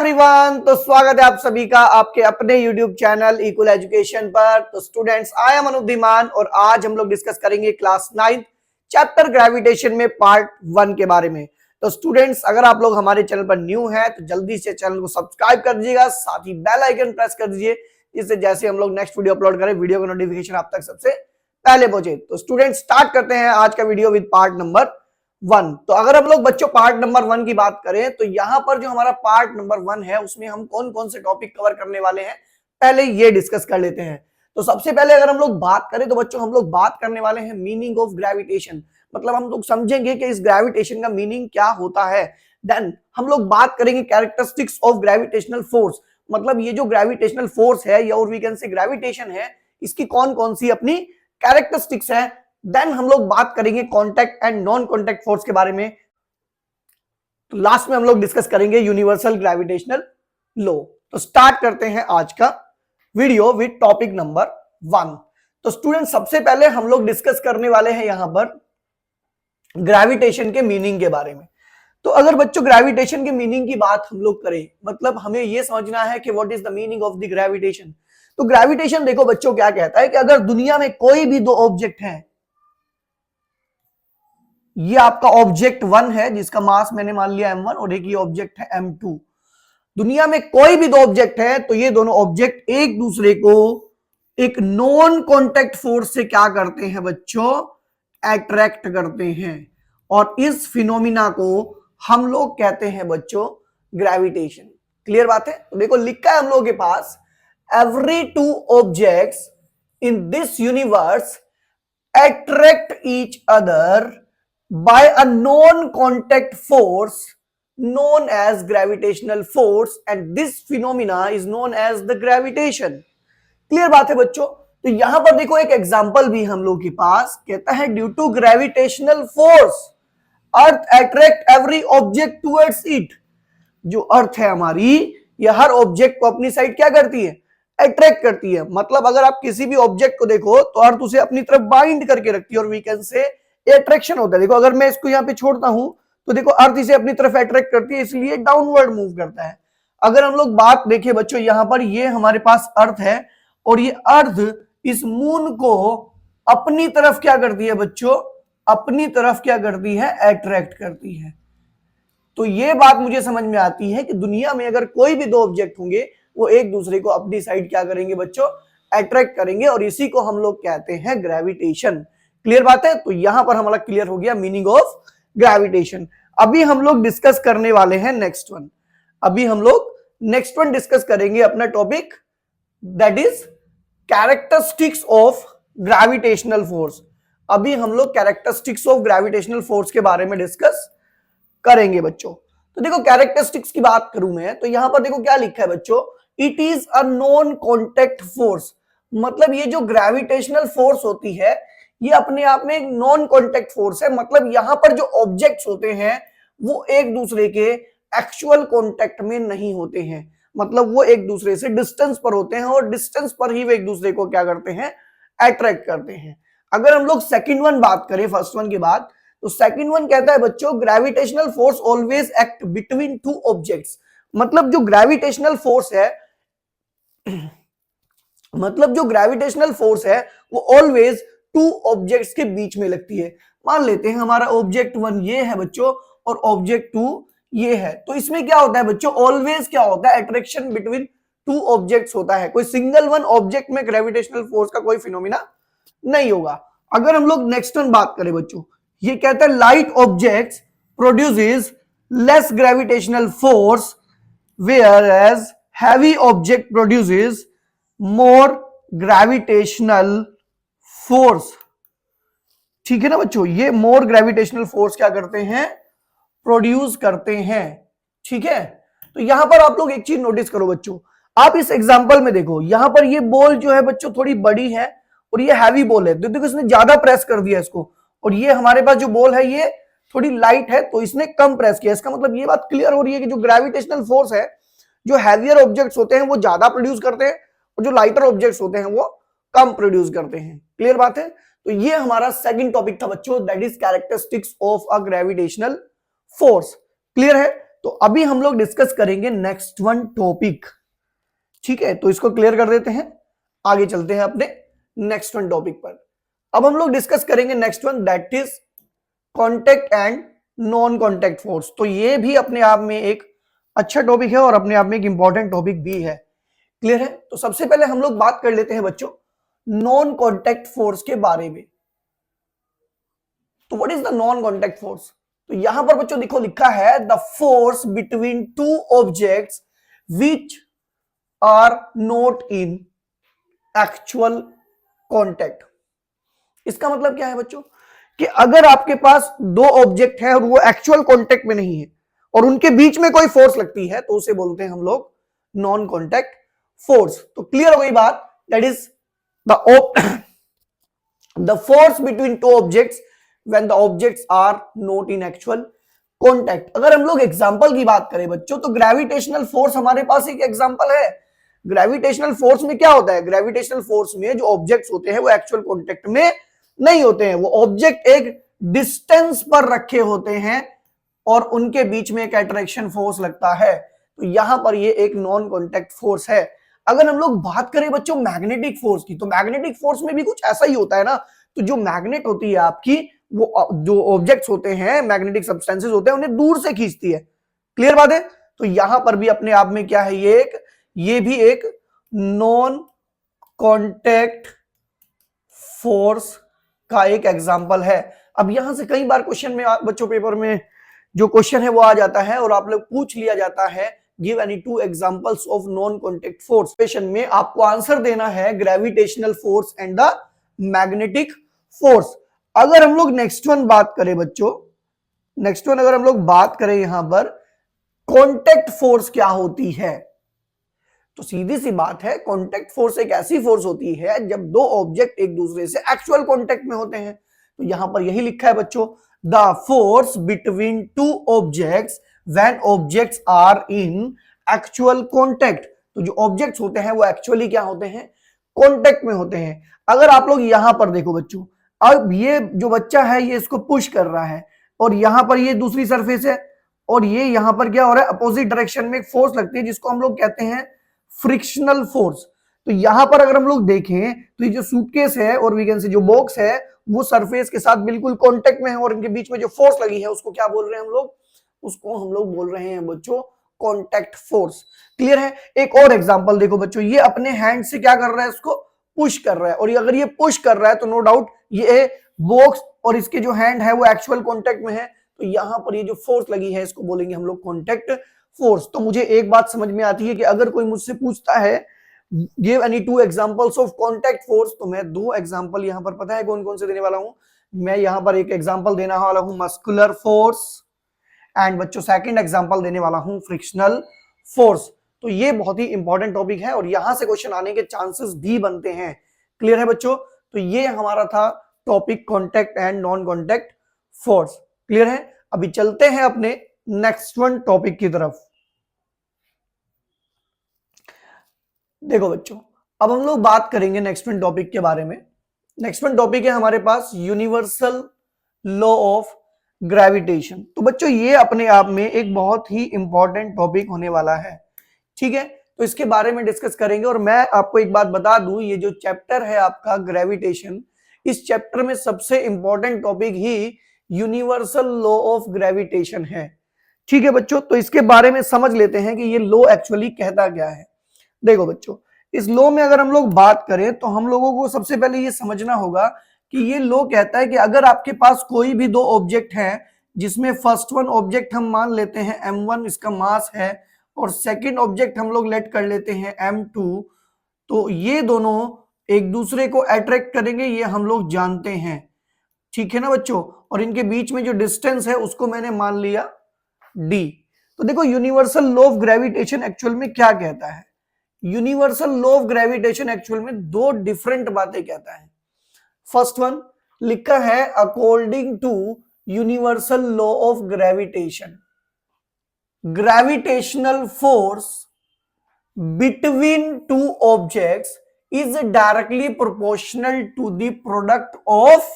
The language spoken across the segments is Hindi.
एवरीवन, तो स्वागत है आप सभी का आपके अपने YouTube चैनल इक्वल एजुकेशन पर। तो students, I am Anup Dhiman और आज हम लोग डिस्कस करेंगे क्लास 9 चैप्टर ग्रेविटेशन में पार्ट 1 के बारे में। तो स्टूडेंट्स, अगर आप लोग हमारे चैनल पर न्यू हैं तो जल्दी से चैनल को सब्सक्राइब कर दीजिएगा, साथ ही बेल आइकन प्रेस कर दीजिए, जिससे जैसे हम लोग नेक्स्ट वीडियो अपलोड करें वीडियो का नोटिफिकेशन आप तक सबसे पहले पहुंचे। तो स्टूडेंट्स, स्टार्ट करते हैं आज का वीडियो विद पार्ट नंबर 1। तो अगर हम लोग बच्चों पार्ट नंबर 1 की बात करें तो यहां पर जो हमारा पार्ट नंबर 1 है उसमें हम कौन कौन से टॉपिक कवर करने वाले हैं पहले ये डिस्कस कर लेते हैं। तो सबसे पहले अगर हम लोग बात करें तो बच्चों हम लोग बात करने वाले हैं मीनिंग ऑफ ग्रेविटेशन, मतलब हम लोग समझेंगे कि इस ग्रेविटेशन का मीनिंग क्या होता है। देन हम लोग बात करेंगे कैरेक्टरिस्टिक्स ऑफ ग्रेविटेशनल फोर्स, मतलब ये जो ग्रेविटेशनल फोर्स है या और वी कैन से ग्रेविटेशन है, इसकी कौन कौन सी अपनी कैरेक्टरिस्टिक्स है। देन हम लोग बात करेंगे contact and non contact force के बारे में। तो लास्ट में हम लोग डिस्कस करेंगे यूनिवर्सल ग्रेविटेशनल लॉ। तो स्टार्ट करते हैं आज का वीडियो विद टॉपिक नंबर 1। तो स्टूडेंट, सबसे पहले हम लोग डिस्कस करने वाले हैं यहां पर ग्रेविटेशन के मीनिंग के बारे में। तो अगर बच्चों ग्रेविटेशन के मीनिंग की बात हम लोग करें, मतलब हमें यह समझना है कि what is the meaning of the gravitation. तो ग्रेविटेशन देखो बच्चों क्या कहता है कि अगर दुनिया में कोई भी दो ऑब्जेक्ट हैं, ये आपका ऑब्जेक्ट 1 है जिसका मास मैंने मान लिया m1 और एक ये ऑब्जेक्ट है m2। दुनिया में कोई भी दो ऑब्जेक्ट है तो ये दोनों ऑब्जेक्ट एक दूसरे को एक नॉन कॉन्टैक्ट फोर्स से क्या करते हैं बच्चों, अट्रैक्ट करते हैं, और इस फिनोमिना को हम लोग कहते हैं बच्चों ग्रेविटेशन। क्लियर बात है। तो देखो लिखा है हम लोगों के पास, every two objects in this universe attract each other by a non-contact force known as gravitational force and this phenomena is known as the gravitation। Clear बात है बच्चों। तो यहां पर देखो एक एग्जांपल भी हम लोग के पास कहता है, due to gravitational force earth attract every object towards it. जो अर्थ है हमारी, ये हर ऑब्जेक्ट को अपनी साइड क्या करती है, अट्रैक्ट करती है। मतलब अगर आप किसी भी ऑब्जेक्ट को देखो तो अर्थ उसे अपनी तरफ बाइंड करके रखती है और वी कैन से अट्रैक्शन होता है। देखो अगर मैं इसको यहाँ पे छोड़ता हूं तो देखो अर्थ इसे अपनी तरफ अट्रैक्ट करती है, इसलिए डाउनवर्ड मूव करता है। अगर हम लोग बात देखें बच्चों, यहां पर ये हमारे पास अर्थ है और ये अर्थ इस मून को अपनी तरफ क्या करती है बच्चों, अपनी तरफ क्या करती है, अट्रैक्ट करती है। तो ये बात मुझे समझ में आती है कि दुनिया में अगर कोई भी दो ऑब्जेक्ट होंगे वो एक दूसरे को अपनी साइड क्या करेंगे बच्चों, अट्रैक्ट करेंगे, और इसी को हम लोग कहते हैं ग्रेविटेशन। क्लियर बात है। तो यहां पर हमारा क्लियर हो गया मीनिंग ऑफ ग्रेविटेशन। अभी हम लोग डिस्कस करने वाले हैं नेक्स्ट वन। अभी हम लोग नेक्स्ट वन डिस्कस करेंगे अपना topic, that is characteristics of gravitational force. अभी हम लोग कैरेक्टरिस्टिक्स ऑफ ग्रेविटेशनल फोर्स के बारे में डिस्कस करेंगे बच्चों। तो देखो कैरेक्टरिस्टिक्स की बात करूं मैं तो यहां पर देखो क्या लिखा है बच्चों, it is a non contact force. मतलब ये जो ग्रेविटेशनल फोर्स होती है ये अपने आप में एक नॉन कॉन्टैक्ट फोर्स है। मतलब यहां पर जो ऑब्जेक्ट्स होते हैं वो एक दूसरे के एक्चुअल कॉन्टैक्ट में नहीं होते हैं, मतलब वो एक दूसरे से डिस्टेंस पर होते हैं और डिस्टेंस पर ही वो एक दूसरे को क्या करते हैं, अट्रैक्ट करते हैं। अगर हम लोग सेकंड वन बात करें फर्स्ट वन के बाद, तो सेकंड वन कहता है बच्चों gravitational force always act between two objects. मतलब जो ग्रेविटेशनल फोर्स है मतलब जो ग्रेविटेशनल फोर्स है वो ऑलवेज टू ऑब्जेक्ट्स के बीच में लगती है। मान लेते हैं हमारा ऑब्जेक्ट 1 ये है बच्चों और ऑब्जेक्ट 2 ये है, तो इसमें क्या होता है बच्चों, ऑलवेज क्या होता है, अट्रैक्शन बिटवीन टू ऑब्जेक्ट्स होता है। कोई सिंगल वन ऑब्जेक्ट में ग्रेविटेशनल फोर्स का कोई फिनोमिना नहीं होगा। अगर हम लोग नेक्स्ट वन बात करें बच्चों, ये कहता है light objects produces less gravitational force whereas heavy object produces more gravitational force. ठीक है ना बच्चों, ये मोर ग्रेविटेशनल फोर्स क्या करते हैं, प्रोड्यूस करते हैं। ठीक है। तो यहां पर आप लोग एक चीज नोटिस करो बच्चों, आप इस एग्जांपल में देखो यहां पर ये बॉल जो है बच्चों थोड़ी बड़ी है और ये हैवी बॉल है, तो देखो इसने ज्यादा प्रेस कर दिया इसको, और ये हमारे पास जो बॉल है ये थोड़ी लाइट है तो इसने कम प्रेस किया। इसका मतलब ये बात क्लियर हो रही है कि जो ग्रेविटेशनल फोर्स है, जो हैवियर ऑब्जेक्ट्स होते हैं वो ज्यादा प्रोड्यूस करते हैं और जो लाइटर ऑब्जेक्ट्स होते हैं वो कम प्रोड्यूस करते हैं। क्लियर बात है। तो ये हमारा सेकंड टॉपिक था बच्चों, that is characteristics of a gravitational force. Clear है। तो अभी हम लोग डिस्कस करेंगे नेक्स्ट वन टॉपिक, ठीक है। तो इसको क्लियर कर देते हैं, आगे चलते हैं अपने नेक्स्ट वन टॉपिक पर। अब हम लोग डिस्कस करेंगे next one, that is contact and non contact force. तो ये भी अपने आप में एक अच्छा टॉपिक है और अपने आप में एक इंपॉर्टेंट टॉपिक भी है, क्लियर है। तो सबसे पहले हम लोग बात कर लेते हैं बच्चों नॉन कॉन्टैक्ट फोर्स के बारे में। तो what is the non contact force? तो यहां पर बच्चों देखो लिखा है the force between two objects which are not in actual contact. इसका मतलब क्या है बच्चों कि अगर आपके पास दो ऑब्जेक्ट है और वो एक्चुअल कॉन्टैक्ट में नहीं है और उनके बीच में कोई फोर्स लगती है तो उसे बोलते हैं हम लोग नॉन कॉन्टैक्ट फोर्स। तो क्लियर हो गई बात, that is the force between two objects when the objects are not in actual contact. अगर हम लोग एग्जांपल की बात करें बच्चों तो ग्रेविटेशनल फोर्स हमारे पास एक एग्जांपल है। ग्रेविटेशनल फोर्स में क्या होता है? ग्रेविटेशनल फोर्स में जो ऑब्जेक्ट्स होते हैं वो एक्चुअल कॉन्टैक्ट में नहीं होते हैं, वो ऑब्जेक्ट एक डिस्टेंस पर रखे होते हैं और उनके बीच में एक अट्रैक्शन फोर्स लगता है। तो यहां पर ये एक नॉन कॉन्टैक्ट फोर्स है। अगर हम लोग बात करें बच्चों मैग्नेटिक फोर्स की, तो मैग्नेटिक फोर्स में भी कुछ ऐसा ही होता है ना। तो जो मैग्नेट होती है आपकी, वो जो ऑब्जेक्ट्स होते हैं, मैग्नेटिक सब्सटेंसेस होते हैं, उन्हें दूर से खींचती है, क्लियर बात है। तो यहां पर भी अपने आप में क्या है, ये भी एक नॉन कॉन्टैक्ट फोर्स का एक एग्जांपल है। अब यहां से कई बार क्वेश्चन में बच्चों पेपर में जो क्वेश्चन है वो आ जाता है और आप लोग पूछ लिया जाता है give any two examples of non contact force. Question में आपको आंसर देना है gravitational force and the magnetic force. अगर हम लोग नेक्स्ट वन बात करें बच्चों, नेक्स्ट वन अगर हम लोग बात करें यहां पर कॉन्टैक्ट फोर्स क्या होती है, तो सीधी सी बात है कॉन्टैक्ट फोर्स एक ऐसी फोर्स होती है जब दो ऑब्जेक्ट एक दूसरे से एक्चुअल कॉन्टैक्ट में होते हैं। तो यहां पर यही लिखा है बच्चों, the force between two objects when objects are in actual contact. तो जो ऑब्जेक्ट्स होते हैं वो एक्चुअली क्या होते हैं, कॉन्टैक्ट में होते हैं। अगर आप लोग यहां पर देखो बच्चों, अब ये जो बच्चा है ये इसको पुश कर रहा है और यहां पर ये दूसरी सरफेस है और ये यहां पर क्या हो रहा है, अपोजिट डायरेक्शन में एक फोर्स लगती है जिसको हम लोग कहते हैं फ्रिक्शनल फोर्स। तो यहां पर अगर हम लोग देखें तो ये जो सूटकेस है और वी कैन से जो बॉक्स है वो सरफेस के साथ बिल्कुल कांटेक्ट में है और इनके बीच में जो फोर्स लगी है उसको क्या बोल रहे हैं हम लोग, उसको हम लोग बोल रहे हैं बच्चों कांटेक्ट फोर्स, क्लियर है। एक और एग्जांपल देखो बच्चों, ये अपने हैंड से क्या कर रहा है, इसको पुश कर रहा है और अगर ये पुश कर रहा है तो नो डाउट ये बॉक्स और इसके जो हैंड है वो एक्चुअल कांटेक्ट में है। तो यहां पर ये जो फोर्स लगी है इसको बोलेंगे हम लोग कांटेक्ट फोर्स। तो मुझे एक बात समझ में आती है कि अगर कोई मुझसे पूछता है give any two examples of contact force, तो मैं दो एग्जांपल यहां पर पता है कौन कौन से देने वाला हूं। मैं यहां पर एक एग्जांपल देने वाला हूं मस्कुलर फोर्स एंड बच्चों सेकंड एग्जांपल देने वाला हूं फ्रिक्शनल फोर्स। तो ये बहुत ही इंपॉर्टेंट टॉपिक है और यहां से क्वेश्चन आने के चांसेस भी बनते हैं, क्लियर है बच्चों। तो ये हमारा था topic contact and non contact force, clear है। अभी चलते हैं अपने नेक्स्ट वन टॉपिक की तरफ। देखो बच्चों, अब हम लोग बात करेंगे नेक्स्ट वन टॉपिक के बारे में। नेक्स्ट वन टॉपिक है हमारे पास यूनिवर्सल लॉ ऑफ ग्रेविटेशन। तो बच्चों ये अपने आप में एक बहुत ही इंपॉर्टेंट टॉपिक होने वाला है, ठीक है। तो इसके बारे में डिस्कस करेंगे और मैं आपको एक बात बता दूं, ये जो चैप्टर है आपका ग्रेविटेशन, इस चैप्टर में सबसे important topic he universal law of gravitation है, ठीक है बच्चों। तो इसके बारे में समझ लेते हैं कि ये लॉ एक्चुअली कहता क्या है। देखो बच्चों, इस लॉ में अगर हम लोग बात करें तो हम लोगों को सबसे पहले ये समझना होगा कि ये लॉ कहता है कि अगर आपके पास कोई भी दो ऑब्जेक्ट है जिसमें फर्स्ट वन ऑब्जेक्ट हम मान लेते हैं m1 इसका मास है और सेकंड ऑब्जेक्ट हम लोग लेट कर लेते हैं m2, तो ये दोनों एक दूसरे को अट्रैक्ट करेंगे, ये हम लोग जानते हैं, ठीक है ना बच्चों। और इनके बीच में जो डिस्टेंस है उसको मैंने मान लिया d। तो देखो universal law of gravitation actual में क्या कहता है। Universal law of gravitation actual में दो डिफरेंट बातें कहता है। फर्स्ट वन लिखा है according to universal law of gravitation, gravitational force between two objects is directly proportional to the product of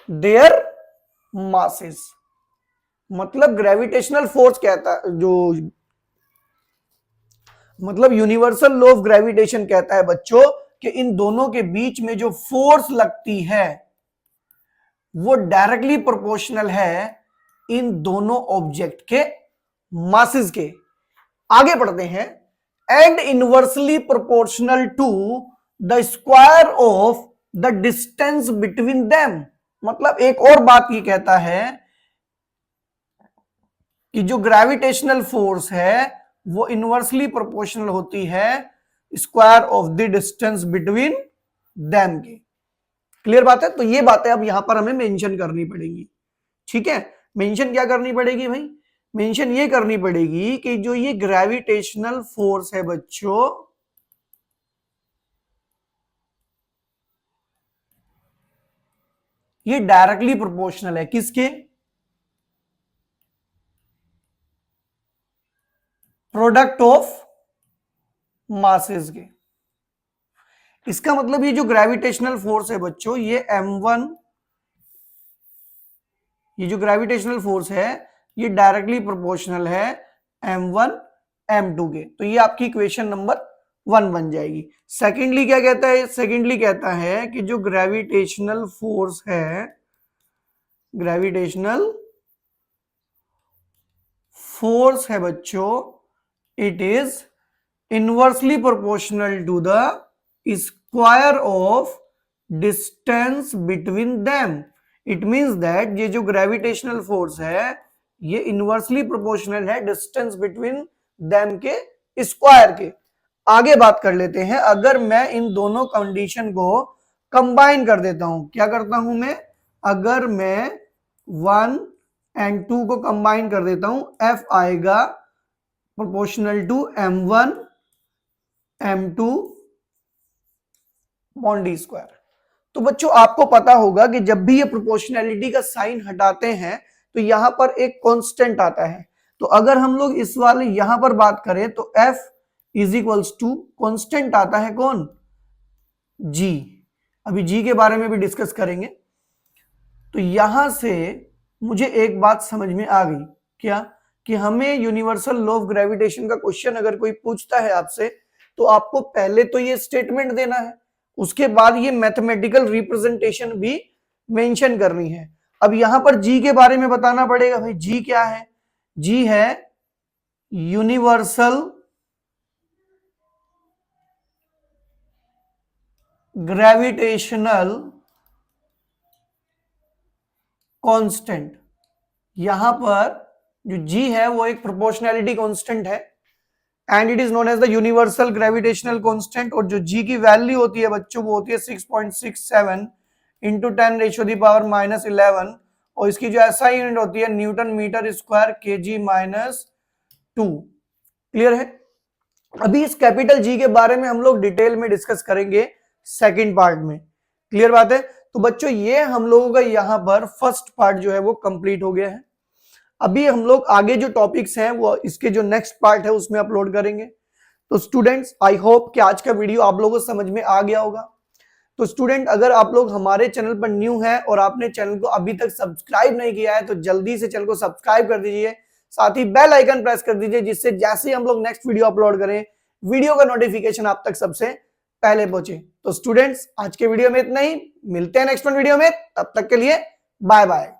their masses। मतलब ग्रेविटेशनल फोर्स कहता है जो, मतलब यूनिवर्सल लॉ ऑफ ग्रेविटेशन कहता है बच्चों कि इन दोनों के बीच में जो फोर्स लगती है वो डायरेक्टली प्रोपोर्शनल है इन दोनों ऑब्जेक्ट के मासेस के। आगे बढ़ते हैं, and inversely proportional to the square of the distance between them. मतलब एक और बात ये कहता है कि जो ग्रेविटेशनल फोर्स है वो इनवर्सली प्रोपोर्शनल होती है square of the distance between them के। क्लियर बात है? तो ये बातें अब यहां पर हमें मेंशन करनी पड़ेगी। ठीक है, मेंशन क्या करनी पड़ेगी भाई? मेंशन ये करनी पड़ेगी कि जो ये ग्रेविटेशनल फोर्स है बच्चों, ये डायरेक्टली प्रोपोर्शनल है किसके? प्रोडक्ट ऑफ मासेस के। इसका मतलब ये जो ग्रेविटेशनल फोर्स है बच्चों, ये m1, ये जो ग्रेविटेशनल फोर्स है ये डायरेक्टली प्रोपोर्शनल है m1 m2 के। तो ये आपकी इक्वेशन नंबर 1 बन जाएगी। सेकेंडली क्या कहता है? सेकेंडली कहता है कि जो ग्रेविटेशनल फोर्स है, ग्रेविटेशनल फोर्स है बच्चों, it is inversely proportional to the square of distance between them. It means that ये जो ग्रेविटेशनल फोर्स है ये इनवर्सली प्रोपोर्शनल है डिस्टेंस बिटवीन देम के स्क्वायर के। आगे बात कर लेते हैं, अगर मैं इन दोनों कंडीशन को कंबाइन कर देता हूं, क्या करता हूं मैं? अगर मैं 1 एंड 2 को कंबाइन कर देता हूं, F आएगा proportional to m1 m2 upon d square. तो बच्चों आपको पता होगा कि जब भी ये प्रोपोर्शनैलिटी का साइन हटाते हैं तो यहां पर एक कांस्टेंट आता है। तो अगर हम लोग इस वाले यहां पर बात करें तो F is equals to constant आता है कौन? G। अभी G के बारे में भी डिस्कस करेंगे। तो यहां से मुझे एक बात समझ में आ गई, क्या? कि हमें यूनिवर्सल लॉ ऑफ ग्रेविटेशन का क्वेश्चन अगर कोई पूछता है आपसे तो आपको पहले तो ये स्टेटमेंट देना है, उसके बाद ये मैथमेटिकल रिप्रेजेंटेशन भी मेंशन करनी है। अब यहां पर जी के बारे में बताना पड़ेगा भाई। जी क्या है? जी है यूनिवर्सल ग्रेविटेशनल कांस्टेंट। यहां पर जो जी है वो एक प्रोपोर्शनैलिटी कांस्टेंट है and it is known as the universal gravitational constant. और जो जी की वैल्यू होती है बच्चों वो होती है 6.67 इंटू 10⁻⁻11 और इसकी जो एसआई यूनिट होती है Newton metre square kg-2। Clear है? अभी इस कैपिटल जी के बारे में हम लोग डिटेल में डिस्कस करेंगे सेकंड पार्ट में। क्लियर बात है? तो बच्चों ये हम लोगों का यहां पर फर्स्ट पार्ट जो है वो कंप्लीट हो गया है। अभी हम लोग आगे जो टॉपिक्स हैं वो इसके जो नेक्स्ट पार्ट है उसमें अपलोड करेंगे। तो स्टूडेंट्स आई होप कि आज का वीडियो आप लोगों को समझ में आ गया होगा। तो स्टूडेंट अगर आप लोग हमारे चैनल पर न्यू हैं और आपने चैनल को अभी तक सब्सक्राइब नहीं किया है तो जल्दी से चैनल को सब्सक्राइब कर दीजिए, साथ ही बेल आइकन प्रेस कर दीजिए जिससे जैसे ही हम लोग नेक्स्ट वीडियो अपलोड करें वीडियो का नोटिफिकेशन आप तक सबसे पहले पहुंचे। तो स्टूडेंट्स आज के वीडियो में इतना ही, मिलते हैं नेक्स्ट वीडियो में, तब तक के लिए बाय बाय।